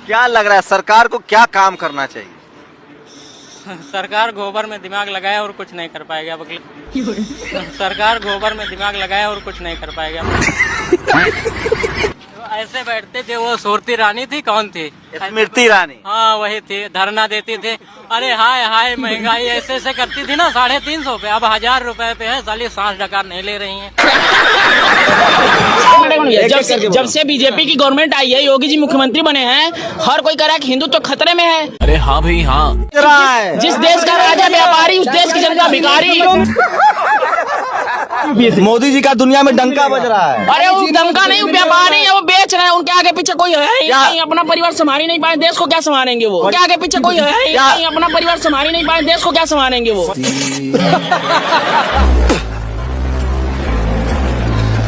क्या लग रहा है सरकार को क्या काम करना चाहिए? सरकार गोबर में दिमाग लगाए और कुछ नहीं कर पाएगा। सरकार गोबर में दिमाग लगाए और कुछ नहीं कर पाएगा। ऐसे बैठते थे, वो सूरती रानी थी, कौन थी? स्मृति ईरानी। हाँ वही थी, धरना देती थी। अरे हाय हाय महंगाई ऐसे ऐसे करती थी ना, 350 पे, अब 1000 रुपए पे है। साली सांस डकार नहीं ले रही हैं। जब से बीजेपी की गवर्नमेंट आई है, योगी जी मुख्यमंत्री बने हैं, हर कोई कह रहा है कि हिंदुत्व तो खतरे में है। अरे हाँ भाई हाँ। जिस देश का राजा व्यापारी, उस देश की जनता भिखारी। मोदी जी का दुनिया में डंका बज रहा है। अरे वो डंका नहीं, व्यापारी है, वो बेच रहे हैं। उनके आगे पीछे कोई है ही नहीं, अपना परिवार संभाल ही नहीं पाए, देश को क्या संभालेंगे वो? उनके आगे पीछे कोई है ही नहीं, अपना परिवार संभाल ही नहीं पाए, देश को क्या संभालेंगे वो?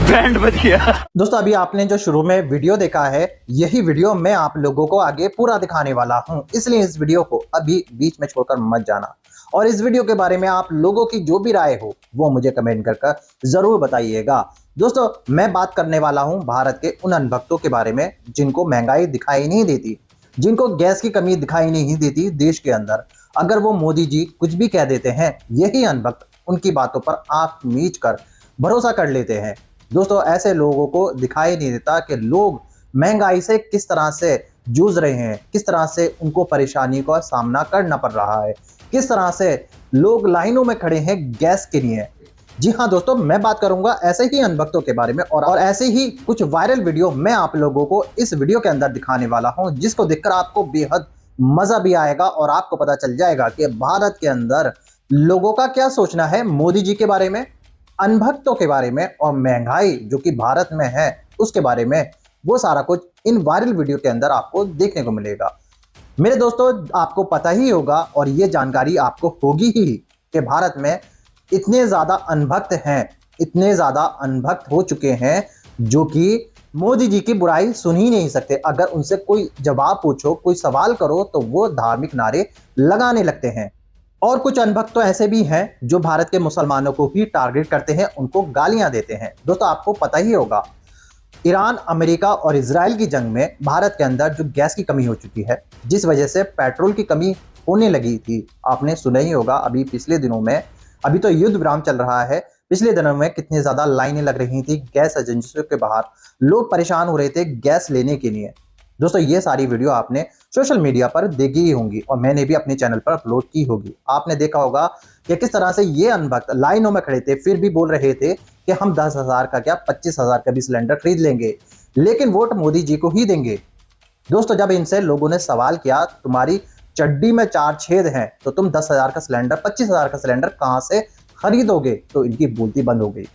बैंड बज गया। दोस्तों अभी आपने जो शुरू में वीडियो देखा है, यही वीडियो मैं आप लोगों को आगे पूरा दिखाने वाला हूं, इसलिए इस वीडियो को अभी बीच में छोड़कर मत जाना। और इस वीडियो के बारे में आप लोगों की जो भी राय हो वो मुझे कमेंट कर जरूर बताइएगा। दोस्तों मैं बात करने वाला हूं भारत के उन अनभक्तों के बारे में जिनको महंगाई दिखाई नहीं देती, जिनको गैस की कमी दिखाई नहीं देती देश के अंदर। अगर वो मोदी जी कुछ भी कह देते हैं, यही अनभक्त उनकी बातों पर आंख मीच कर भरोसा कर लेते हैं। दोस्तों ऐसे लोगों को दिखाई नहीं देता कि लोग महंगाई से किस तरह से जूझ रहे हैं, किस तरह से उनको परेशानी का सामना करना पड़ रहा है, किस तरह से लोग लाइनों में खड़े हैं गैस के लिए। जी हाँ दोस्तों, मैं बात करूंगा ऐसे ही अनभक्तों के बारे में और ऐसे ही कुछ वायरल वीडियो मैं आप लोगों को इस वीडियो के अंदर दिखाने वाला हूं, जिसको देखकर आपको बेहद मजा भी आएगा और आपको पता चल जाएगा कि भारत के अंदर लोगों का क्या सोचना है मोदी जी के बारे में, अनभक्तों के बारे में और महंगाई जो कि भारत में है उसके बारे में। वो सारा कुछ इन वायरल वीडियो के अंदर आपको देखने को मिलेगा। मेरे दोस्तों आपको पता ही होगा और ये जानकारी आपको होगी ही कि भारत में इतने ज्यादा अनभक्त हैं, इतने ज्यादा अनभक्त हो चुके हैं जो कि मोदी जी की बुराई सुन ही नहीं सकते। अगर उनसे कोई जवाब पूछो, कोई सवाल करो तो वो धार्मिक नारे लगाने लगते हैं। और कुछ अनभक्त तो ऐसे भी हैं जो भारत के मुसलमानों को ही टारगेट करते हैं, उनको गालियां देते हैं। दोस्तों आपको पता ही होगा ईरान, अमेरिका और इजराइल की जंग में भारत के अंदर जो गैस की कमी हो चुकी है, जिस वजह से पेट्रोल की कमी होने लगी थी, आपने सुना ही होगा। अभी पिछले दिनों में, अभी तो युद्ध विराम चल रहा है, पिछले दिनों में कितनी ज्यादा लाइनें लग रही थी गैस एजेंसियों के बाहर, लोग परेशान हो रहे थे गैस लेने के लिए। दोस्तों ये सारी वीडियो आपने सोशल मीडिया पर देखी ही होंगी और मैंने भी अपने चैनल पर अपलोड की होगी। आपने देखा होगा कि किस तरह से ये अनभक्त लाइनों में खड़े थे, फिर भी बोल रहे थे कि हम 10,000 का क्या 25,000 का भी सिलेंडर खरीद लेंगे, लेकिन वोट मोदी जी को ही देंगे। दोस्तों जब इनसे लोगों ने सवाल किया तुम्हारी चड्डी में 4 छेद हैं तो तुम 10,000 का सिलेंडर 25,000 का सिलेंडर कहां से खरीदोगे, तो इनकी बोलती बंद हो गई।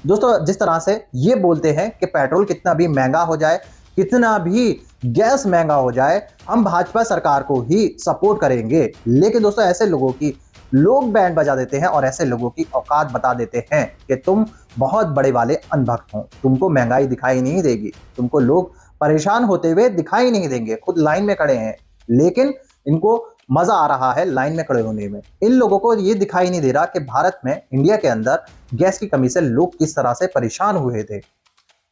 दोस्तों जिस तरह से ये बोलते हैं कि पेट्रोल कितना भी महंगा हो जाए, कितना भी गैस महंगा हो जाए, हम भाजपा सरकार को ही सपोर्ट करेंगे, लेकिन दोस्तों ऐसे लोगों की लोग बैंड बजा देते हैं और ऐसे लोगों की औकात बता देते हैं कि तुम बहुत बड़े वाले अनभक्त हो, तुमको महंगाई दिखाई नहीं देगी, तुमको लोग परेशान होते हुए दिखाई नहीं देंगे, खुद लाइन में खड़े हैं, लेकिन इनको मजा आ रहा है लाइन में खड़े होने में। इन लोगों को ये दिखाई नहीं दे रहा कि भारत में, इंडिया के अंदर गैस की कमी से लोग किस तरह से परेशान हुए थे।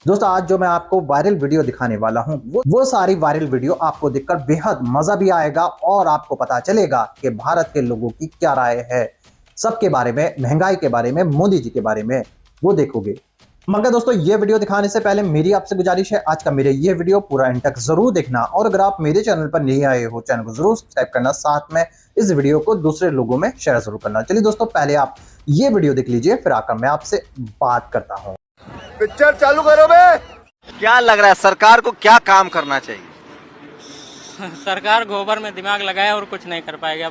दोस्तों आज जो मैं आपको वायरल वीडियो दिखाने वाला हूं, वो सारी वायरल वीडियो आपको देखकर बेहद मजा भी आएगा और आपको पता चलेगा कि भारत के लोगों की क्या राय है सबके बारे में, महंगाई के बारे में, मोदी जी के बारे में, वो देखोगे। मगर दोस्तों ये वीडियो दिखाने से पहले मेरी आपसे गुजारिश है, आज का मेरे ये वीडियो पूरा एंड तक जरूर देखना और अगर आप मेरे चैनल पर नहीं आए हो, चैनल को जरूर सब्सक्राइब करना, साथ में इस वीडियो को दूसरे लोगों में शेयर जरूर करना। चलिए दोस्तों पहले आप ये वीडियो देख लीजिए, फिर आकर मैं आपसे बात करता हूँ। पिक्चर चालू करो बे। क्या लग रहा है सरकार को क्या काम करना चाहिए? सरकार गोबर में दिमाग लगाए और कुछ नहीं कर पाएगा।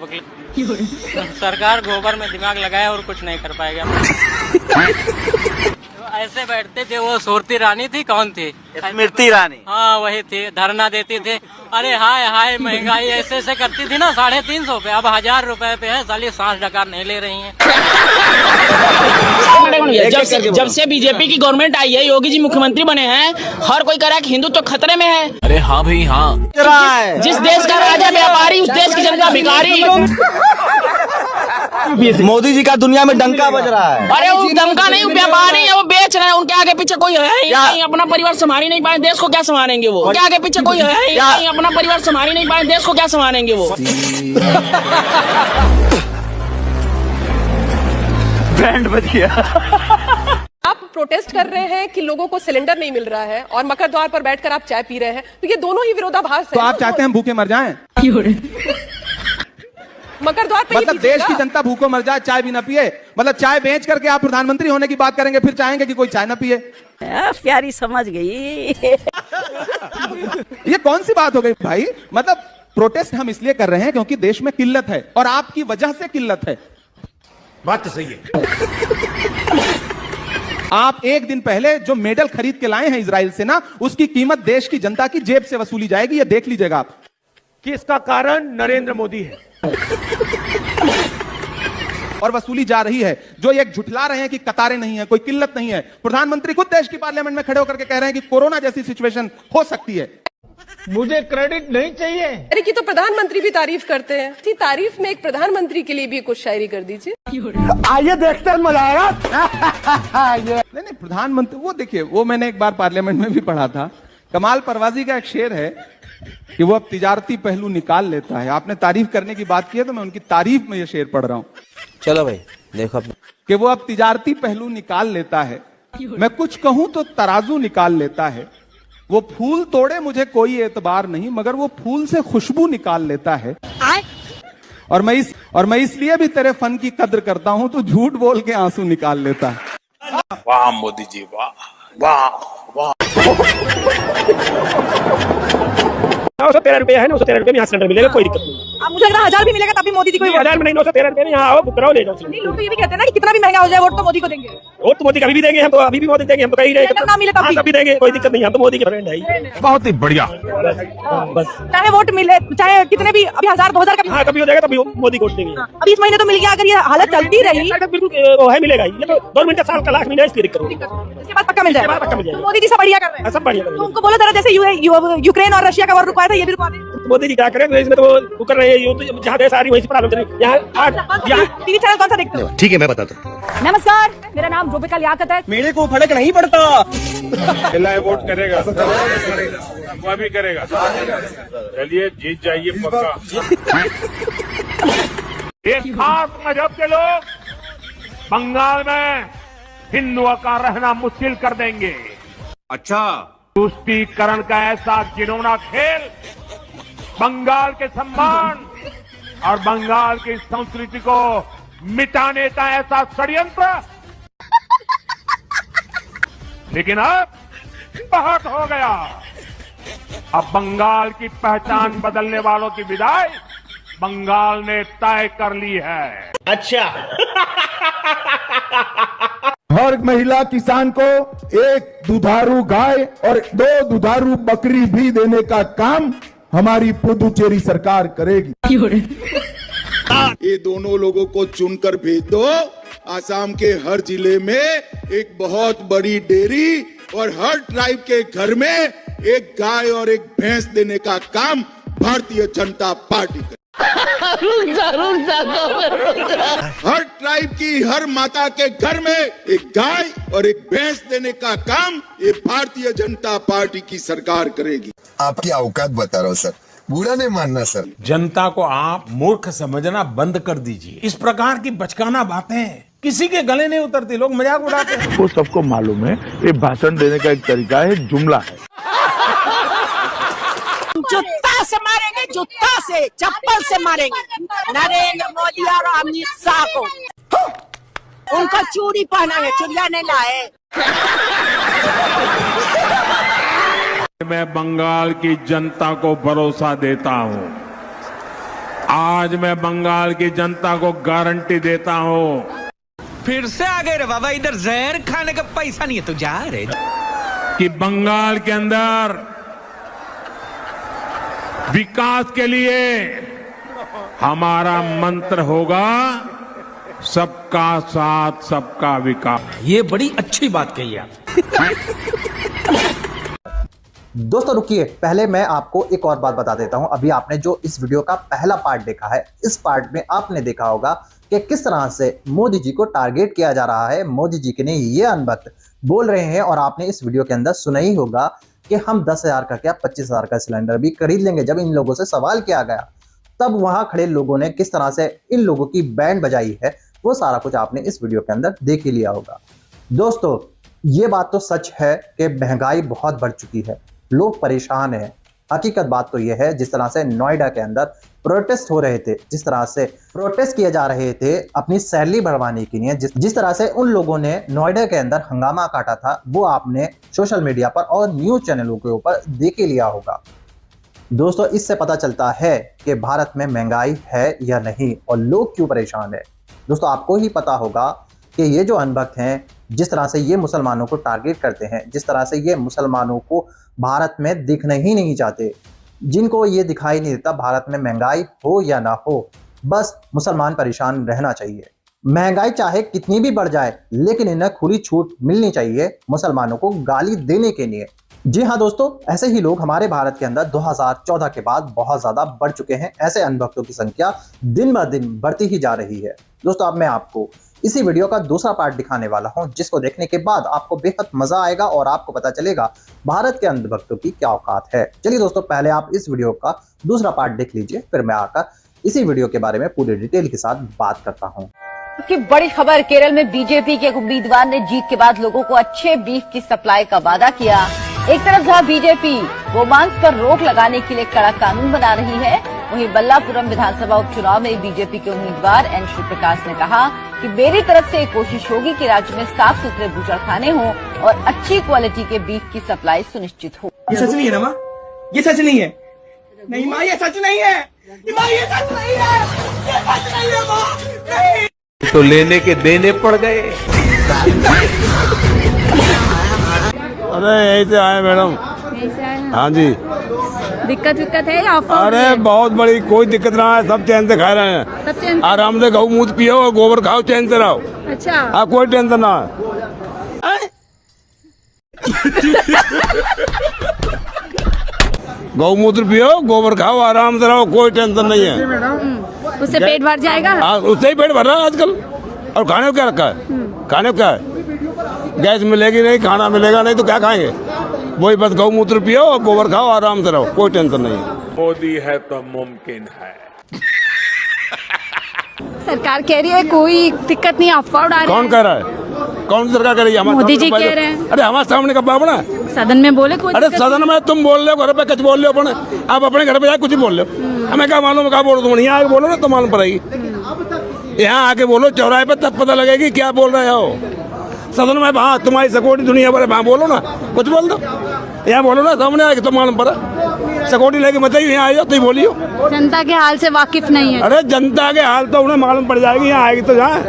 सरकार गोबर में दिमाग लगाए और कुछ नहीं कर पाएगा। ऐसे बैठते थे, वो सूरती रानी थी, कौन थी? स्मृति ईरानी। हाँ वही थी, धरना देती थी। अरे हाय हाय महंगाई ऐसे ऐसे करती थी ना, 350 पे, अब 1000 रुपए पे है। साली सांस डकार नहीं ले रही हैं। जब से बीजेपी की गवर्नमेंट आई है, योगी जी मुख्यमंत्री बने हैं, हर कोई कह रहा है कि हिंदुत्व तो खतरे में है। अरे हाँ भाई हाँ। जिस देश का राजा व्यापारी, उस देश की जनता भिखारी। मोदी जी का दुनिया में डंका बज रहा है। अरे वो धमका नहीं, व्यापारी है, वो बेच रहे हैं, उनके आगे पीछे कोई है ही नहीं, अपना परिवार संभाल ही नहीं पाए, देश को क्या संभालेंगे वो? उनके आगे पीछे कोई है ही नहीं, अपना परिवार संभाल ही नहीं पाए, देश को क्या संभालेंगे वो? बैंड बज गया। आप प्रोटेस्ट कर रहे हैं कि लोगों को सिलेंडर नहीं मिल रहा है और मकर द्वार पर बैठकर आप चाय पी रहे हैं, तो ये दोनों ही विरोधाभास है। तो आप चाहते हैं हम भूखे मर जाएं? मकर द्वार पे मतलब देश की जनता भूखों मर जाए, चाय भी ना पिए? मतलब चाय बेच करके आप प्रधानमंत्री होने की बात करेंगे, फिर चाहेंगे कि कोई चाय ना पिए? प्यारी समझ गई। ये कौन सी बात हो गई भाई? मतलब प्रोटेस्ट हम इसलिए कर रहे हैं क्योंकि देश में किल्लत है और आपकी वजह से किल्लत है। बात तो सही है। आप एक दिन पहले जो मेडल खरीद के लाए हैं इजराइल से ना, उसकी कीमत देश की जनता की जेब से वसूली जाएगी, ये देख लीजिएगा आप। कि इसका कारण नरेंद्र मोदी है और वसूली जा रही है। जो ये झुठला रहे हैं कि कतारें नहीं है, कोई किल्लत नहीं है, प्रधानमंत्री खुद देश की पार्लियामेंट में खड़े होकर के कह रहे हैं कि कोरोना जैसी सिचुएशन हो सकती है। मुझे क्रेडिट नहीं चाहिए। अरे की तो प्रधानमंत्री भी तारीफ करते हैं, इसी तारीफ में एक प्रधानमंत्री के लिए भी कुछ शायरी कर दीजिए। आइए देखते हैं, मजा आएगा। नहीं, प्रधानमंत्री, वो देखिए, वो मैंने एक बार पार्लियामेंट में भी पढ़ा था, कमाल परवाजी का एक शेर है कि वो अब तिजारती पहलू निकाल लेता है। आपने तारीफ करने की बात की है तो मैं उनकी तारीफ में ये शेर पढ़ रहा हूं। चलो भाई देखो कि वो अब तिजारती पहलू निकाल लेता है, मैं कुछ कहूं तो तराजू निकाल लेता है, वो फूल तोड़े मुझे कोई एतबार नहीं, मगर वो फूल से खुशबू निकाल लेता है। और मैं इसलिए भी तेरे फन की कद्र करता हूं, तो झूठ बोल के आंसू निकाल लेता है। वाह मोदी जी, वाह वाह वाह। 913 रुपया है, 913 रुपये में यहाँ सिलेंडर मिलेगा, कोई दिक्कत नहीं। अब मुझे लग रहा 1000 भी मिलेगा तभी मोदी जी को 1000 में नहीं, 913 रुपये में यहाँ आओ, बुक कराओ, ले जाओ। नहीं, लोग तो ये भी कहते हैं ना कि कितना भी महंगा हो जाए वोट तो मोदी को देंगे। वोट तो मोदी कभी भी देंगे, हम तो अभी भी मोदी देंगे, हम तो कहीं नहीं ना मिले तब भी। तभी देंगे, कोई दिक्कत नहीं, हम तो मोदी के फ्रेंड है। बहुत ही बढ़िया। बस चाहे वोट मिले, चाहे कितने भी, अभी 1000 2000 का हाँ कभी हो जाएगा, तभी मोदी को वोट देंगे। अभी इस महीने तो मिल गया, अगर ये हालत चलती रही बिल्कुल वो है, मिलेगा। ये तो गवर्नमेंट का साल का लास्ट महीना, इसकी दिक्कत नहीं। इसके बाद पक्का मिल इसके बाद जाएगा। पक्का मिल जाएगा। तो मोदी जी सब बढ़िया कर रहे हैं। सब बढ़िया कर रहे तो हैं। उनको बोलो जरा, जैसे यूक्रेन और रशिया का वॉर रुकवाया था, ये भी रुकवा दें। मोदी जी क्या करें, इसमें तो वो कर रहे हैं, तो जहाँ देश आ रही वहीं से प्रॉब्लम चल रही है। यहाँ टीवी चैनल कौन सा देखते हो? ठीक है मैं बताता हूँ। नमस्कार, मेरा नाम रूबिका लियाकत है। मेरे को फर्क नहीं पड़ता। वोट करेगा, वह भी करेगा। चलिए जीत जाइए पक्का। एक खास मजहब के लोग बंगाल में हिंदुओं का रहना मुश्किल कर देंगे। अच्छा, तुष्टीकरण का ऐसा घिनौना खेल बंगाल के सम्मान और बंगाल की संस्कृति को मिटाने का ऐसा षड्यंत्र, लेकिन अब बहुत हो गया। अब बंगाल की पहचान बदलने वालों की विदाई बंगाल ने तय कर ली है। अच्छा हर महिला किसान को एक दुधारू गाय और 2 दुधारू बकरी भी देने का काम हमारी पुदुचेरी सरकार करेगी। ये दोनों लोगों को चुनकर भेज दो। आसाम के हर जिले में एक बहुत बड़ी डेयरी और हर ट्राइब के घर में एक गाय और एक भैंस देने का काम भारतीय जनता पार्टी करेगी। हर ट्राइब की हर माता के घर में एक गाय और एक भैंस देने का काम ये भारतीय जनता पार्टी की सरकार करेगी। आपकी औकात बता रहा हूँ सर, बुरा नहीं मानना सर। जनता को आप मूर्ख समझना बंद कर दीजिए। इस प्रकार की बचकाना बातें किसी के गले नहीं उतरती, लोग मजाक उड़ाते हैं। वो सबको मालूम है, ये भाषण देने का एक तरीका है, जुमला है। जूता से मारेंगे, जूता से, चप्पल से मारेंगे नरेंद्र मोदी और अमित शाह को। उनको चूड़ी पहनाएंगे, चुड़िया नहीं लाए। मैं बंगाल की जनता को भरोसा देता हूं। आज मैं बंगाल की जनता को गारंटी देता हूं। फिर से आ गए रे बाबा, इधर जहर खाने का पैसा नहीं है तो जा रे। कि बंगाल के अंदर विकास के लिए हमारा मंत्र होगा सबका साथ सबका विकास। ये बड़ी अच्छी बात कही आप। दोस्तों रुकिए, पहले मैं आपको एक और बात बता देता हूं। अभी आपने जो इस वीडियो का पहला पार्ट देखा है, इस पार्ट में आपने देखा होगा कि किस तरह से मोदी जी को टारगेट किया जा रहा है। मोदी जी के ने ये अनवक्त बोल रहे हैं और आपने इस वीडियो के अंदर सुना ही होगा कि हम 10,000 का क्या 25,000 का सिलेंडर भी खरीद लेंगे। जब इन लोगों से सवाल किया गया तब वहां खड़े लोगों ने किस तरह से इन लोगों की बैंड बजाई है, वो सारा कुछ आपने इस वीडियो के अंदर देख ही लिया होगा। दोस्तों ये बात तो सच है कि महंगाई बहुत बढ़ चुकी है, लोग परेशान हैं। हकीकत बात तो यह है, जिस तरह से नोएडा के अंदर प्रोटेस्ट हो रहे थे, जिस तरह से प्रोटेस्ट किए जा रहे थे अपनी सैलरी बढ़वाने के लिए, जिस तरह से उन लोगों ने नोएडा के अंदर हंगामा काटा था, वो आपने सोशल मीडिया पर और न्यूज चैनलों के ऊपर देख ही लिया होगा। दोस्तों इससे पता चलता है कि भारत में महंगाई है या नहीं और लोग क्यों परेशान है। दोस्तों आपको ही पता होगा कि ये जो अनभक्त हैं, जिस तरह से ये मुसलमानों को टारगेट करते हैं, जिस तरह से ये मुसलमानों को भारत में दिखना ही नहीं चाहते, जिनको ये दिखाई नहीं देता भारत में महंगाई हो या ना हो, बस मुसलमान परेशान रहना चाहिए। महंगाई चाहे कितनी भी बढ़ जाए, लेकिन इन्हें खुली छूट मिलनी चाहिए मुसलमानों को गाली देने के लिए। जी हाँ दोस्तों, ऐसे ही लोग हमारे भारत के अंदर 2014 के बाद बहुत ज्यादा बढ़ चुके हैं। ऐसे अनभक्तों की संख्या दिन ब दिन बढ़ती ही जा रही है। दोस्तों अब मैं आपको इसी वीडियो का दूसरा पार्ट दिखाने वाला हूं, जिसको देखने के बाद आपको बेहद मजा आएगा और आपको पता चलेगा भारत के अंधभक्तों की क्या औकात है। चलिए दोस्तों, पहले आप इस वीडियो का दूसरा पार्ट देख लीजिए, फिर मैं आकर इसी वीडियो के बारे में पूरी डिटेल के साथ बात करता हूँ। की बड़ी खबर, केरल में बीजेपी के उम्मीदवार ने जीत के बाद लोगों को अच्छे बीफ की सप्लाई का वादा किया। एक तरफ जहां बीजेपी गोमांस पर रोक लगाने के लिए कड़ा कानून बना रही है, वहीं बल्लापुरम विधानसभा उपचुनाव में बीजेपी के उम्मीदवार एन श्री प्रकाश ने कहा कि मेरी तरफ से एक कोशिश होगी कि राज्य में साफ सुथरे बूचड़खाने हों और अच्छी क्वालिटी के बीफ की सप्लाई सुनिश्चित हो। ये सच नहीं है ना माँ? ये सच नहीं है। नहीं माँ, ये सच नहीं है। माँ ये सच नहीं है। ये सच नहीं है माँ। नहीं। तो लेने के देने पड़ गए। अरे यहीं से आए मैडम। हाँ जी। दिक्कत है या ऑफर? अरे बहुत बड़ी, कोई दिक्कत ना है, सब चैन से खा रहे हैं। सब चैन? आराम से गऊ मूत्र पियो और गोबर खाओ, चैन से रहो। अच्छा। हाँ कोई टेंशन ना है। गौ मूत्र पियो, गोबर खाओ, आराम से रहो, कोई टेंशन नहीं है। उससे पेट भर जाएगा? हाँ उससे ही पेट भर रहा है आजकल। और खाने को क्या रखा है? खाने को क्या है? गैस मिलेगी नहीं, खाना मिलेगा नहीं, तो क्या खाएंगे? वही बस गौ मूत्र पियो और गोबर खाओ, आराम से रहो, कोई टेंशन नहीं है। मोदी है तो मुमकिन है। सरकार कह रही है कोई दिक्कत नहीं, अफवाह उड़ा रही है। कौन कह रहा है? कौन सरकार कह रही है? मोदी जी कह रहे हैं। अरे हमारे सामने कब बना? सदन में बोले कोई? अरे सदन में तुम बोल रहे हो, घर पे कुछ बोल रहे हो, अपने आप अपने घर पे जाके कुछ बोल रहे हो, हमें क्या मालूम? क्या बोलो तुम? यहाँ आके बोलो ना तो मालूम पड़ेगी। यहाँ आके बोलो चौराहे पे, तब पता लगेगी क्या बोल रहे हो। सदन में वहाँ तुम्हारी सिक्योरिटी दुनिया भर, वहाँ बोलो ना, कुछ बोल दो। यहाँ बोलो ना, सामने आके तो मालूम पड़ा। सिक्योरिटी लेके मत यहाँ आई हो तो बोलियो। जनता के हाल से वाकिफ नहीं है। अरे जनता के हाल तो उन्हें मालूम पड़ जाएगी, यहाँ आएगी तो जहाँ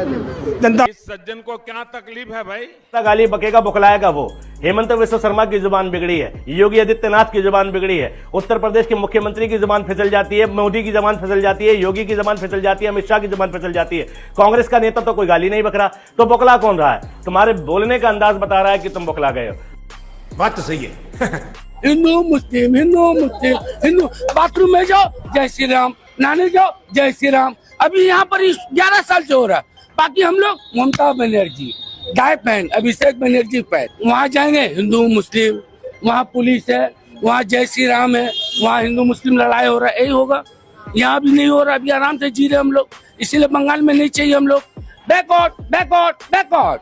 जनता। इस सज्जन को क्या तकलीफ है भाई? गाली बकेगा बुखलाएगा वो। हेमंत विश्व शर्मा की जुबान बिगड़ी है, योगी आदित्यनाथ की जुबान बिगड़ी है, उत्तर प्रदेश के मुख्यमंत्री की जुबान फिसल जाती है, मोदी की जुबान फिसल जाती है, योगी की जुबान फिसल जाती है, अमित शाह की जुबान फिसल जाती है। कांग्रेस का नेता तो कोई गाली नहीं बक रहा, तो बुखला कौन रहा है? तुम्हारे बोलने का अंदाज बता रहा है कि तुम बुखला गए हो। बात तो सही है। हिंदू मुस्लिम, हिंदू मुस्लिम, हिंदू। बाथरूम में जाओ जय श्री राम, नहाने जाओ जय श्री राम। अभी यहाँ पर 11 साल से हो रहा है। बाकी हम लोग ममता बनर्जी गाय फैन, अभिषेक बनर्जी फैन। वहाँ जाएंगे हिंदू मुस्लिम, वहाँ पुलिस है, वहाँ जय श्री राम है, वहाँ हिंदू मुस्लिम लड़ाई हो रहा है। यही होगा, यहाँ भी नहीं हो रहा। अभी आराम से जी रहे हम लोग, इसीलिए बंगाल में नहीं चाहिए हम लोग। Back out back out back out.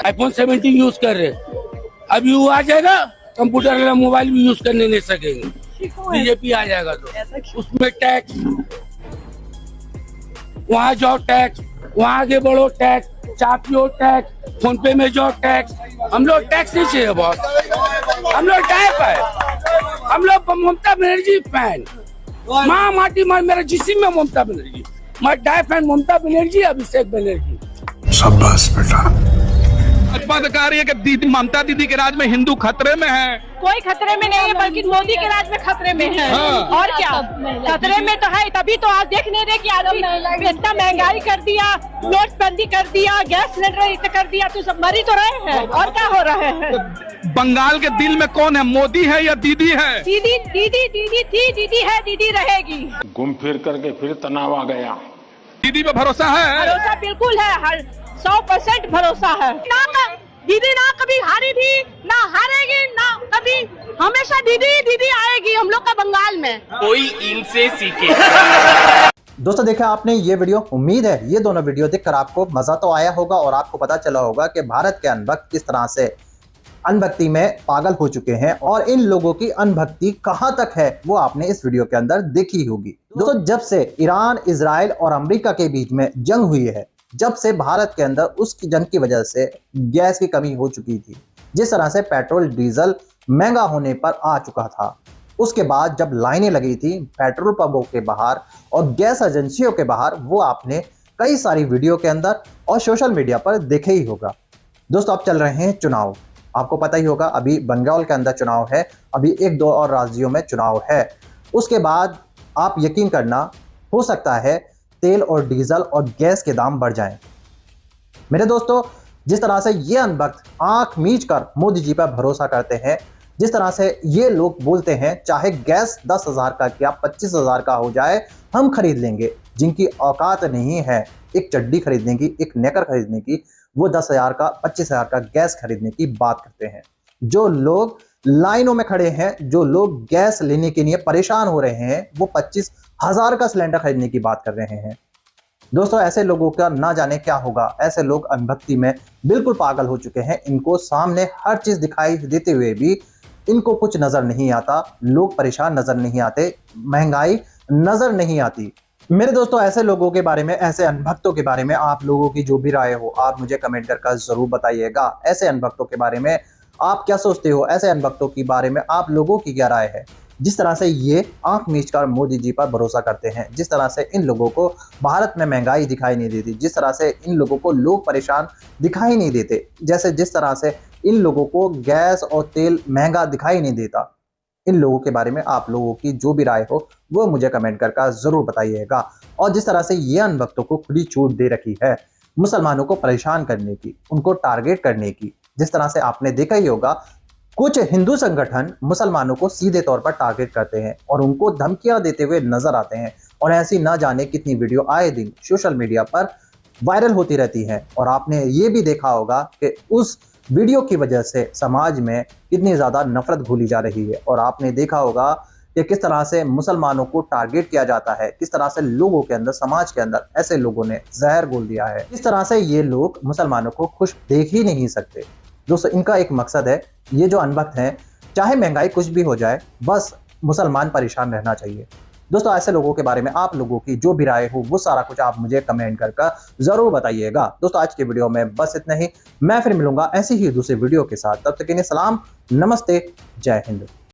iPhone 17 use कर रहे, अभी वो आ जाएगा कंप्यूटर वाला मोबाइल भी यूज करने नहीं सकेंगे। बीजेपी आ जाएगा तो उसमें टैक्स, वहाँ जाओ टैक्स, वहाँ आगे बढ़ो टैक्स, चाय पियो टैक्स, फोन पे में जाओ टैक्स। हम लोग टैक्स नहीं चाहिए बहुत, हम लोग टाइप है, हम लोग ममता बनर्जी फैन। माँ माटी माँ मेरा जिस्म में ममता बनर्जी, मैं डाई फैन ममता बनर्जी, अभिषेक बनर्जी। शाबाश बेटा, भाजपा तो कह रही है कि दीदी ममता दीदी के राज में हिंदू खतरे में है। कोई खतरे में नहीं है, बल्कि मोदी के राज में खतरे में है। हाँ। और क्या खतरे में तो है, तभी तो आज देख नहीं रहे कि आदमी इतना महंगाई कर दिया, नोटबंदी कर दिया, गैस सिलेंडर कर दिया, तो सब मरी तो रहे हैं। और क्या हो रहा है? बंगाल के दिल में कौन है, मोदी है या दीदी है? दीदी दीदी दीदी थी, दीदी है, दीदी रहेगी। घूम फिर करके फिर तनाव आ गया। दीदी पे भरोसा है? भरोसा बिल्कुल है, हर 100% भरोसा है। दीदी ना कभी हारी थी, ना हारेगी, ना कभी, हमेशा दीदी दीदी आएगी हम लोग का बंगाल में। कोई इनसे सीखे। दोस्तों देखा आपने ये वीडियो, उम्मीद है ये दोनों वीडियो देखकर आपको मजा तो आया होगा और आपको पता चला होगा कि भारत के अनभक्त किस तरह से अनभक्ति में पागल हो चुके हैं और इन लोगों की अनभक्ति कहां तक है वो आपने इस वीडियो के अंदर देखी होगी। दोस्तों जब से ईरान, इजराइल और अमेरिका के बीच में जंग हुई है, जब से भारत के अंदर उसकी जंग की वजह से गैस की कमी हो चुकी थी, जिस तरह से पेट्रोल डीजल महंगा होने पर आ चुका था, उसके बाद जब लाइनें लगी थी पेट्रोल पंपों के बाहर और गैस एजेंसियों के बाहर, वो आपने कई सारी वीडियो के अंदर और सोशल मीडिया पर देखे ही होगा। दोस्तों अब चल रहे हैं चुनाव, आपको पता ही होगा अभी बंगाल के अंदर चुनाव है, अभी 1-2 और राज्यों में चुनाव है। उसके बाद आप यकीन करना, हो सकता है तेल और डीजल और गैस के दाम बढ़ जाएं। मेरे दोस्तों जिस तरह से ये अनभक्त आंख मीच कर मोदी जी पर भरोसा करते हैं, जिस तरह से ये लोग बोलते हैं चाहे गैस 10,000 का क्या 25,000 का हो जाए हम खरीद लेंगे, जिनकी औकात नहीं है एक चड्डी खरीदने की, एक नेकर खरीदने की, वो 10,000 का 25,000 का गैस खरीदने की बात करते हैं। जो लोग लाइनों में खड़े हैं, जो लोग गैस लेने के लिए परेशान हो रहे हैं, वो 25,000 का सिलेंडर खरीदने की बात कर रहे हैं। दोस्तों ऐसे लोगों का ना जाने क्या होगा, ऐसे लोग अनभक्ति में बिल्कुल पागल हो चुके हैं। इनको सामने हर चीज दिखाई देते हुए भी इनको कुछ नजर नहीं आता, लोग परेशान नजर नहीं आते, महंगाई नजर नहीं आती। मेरे दोस्तों ऐसे लोगों के बारे में, ऐसे अनभक्तों के बारे में आप लोगों की जो भी राय हो आप मुझे कमेंट करके जरूर बताइएगा। ऐसे अनभक्तों के बारे में आप क्या सोचते हो, ऐसे अनभक्तों के बारे में आप लोगों की क्या राय है? जिस तरह से ये आंख मीच कर मोदी जी पर भरोसा करते हैं, जिस तरह से इन लोगों को भारत में महंगाई दिखाई नहीं देती, जिस तरह से इन लोगों को लोग परेशान दिखाई नहीं देते, जिस तरह से इन लोगों को गैस और तेल महंगा दिखाई नहीं देता, इन लोगों के बारे में आप लोगों की जो भी राय हो वो मुझे कमेंट करके जरूर बताइएगा। और जिस तरह से ये अनभक्तों को खुली छूट दे रखी है मुसलमानों को परेशान करने की, उनको टारगेट करने की, जिस तरह से आपने देखा ही होगा कुछ हिंदू संगठन मुसलमानों को सीधे तौर पर टारगेट करते हैं और उनको धमकियां देते हुए नजर आते हैं और ऐसी ना जाने कितनी वीडियो आए दिन सोशल मीडिया पर वायरल होती रहती है। और आपने ये भी देखा होगा कि उस वीडियो की वजह से समाज में कितनी ज्यादा नफरत घोली जा रही है और आपने देखा होगा कि किस तरह से मुसलमानों को टारगेट किया जाता है, किस तरह से लोगों के अंदर, समाज के अंदर ऐसे लोगों ने जहर घोल दिया है। इस तरह से ये लोग मुसलमानों को खुश देख ही नहीं सकते। दोस्तों इनका एक मकसद है, ये जो अनभक्त हैं चाहे महंगाई कुछ भी हो जाए बस मुसलमान परेशान रहना चाहिए। दोस्तों ऐसे लोगों के बारे में आप लोगों की जो भी राय हो वो सारा कुछ आप मुझे कमेंट करके जरूर बताइएगा। दोस्तों आज के वीडियो में बस इतना ही, मैं फिर मिलूंगा ऐसी ही दूसरे वीडियो के साथ, तब तक के लिए सलाम, नमस्ते, जय हिंद।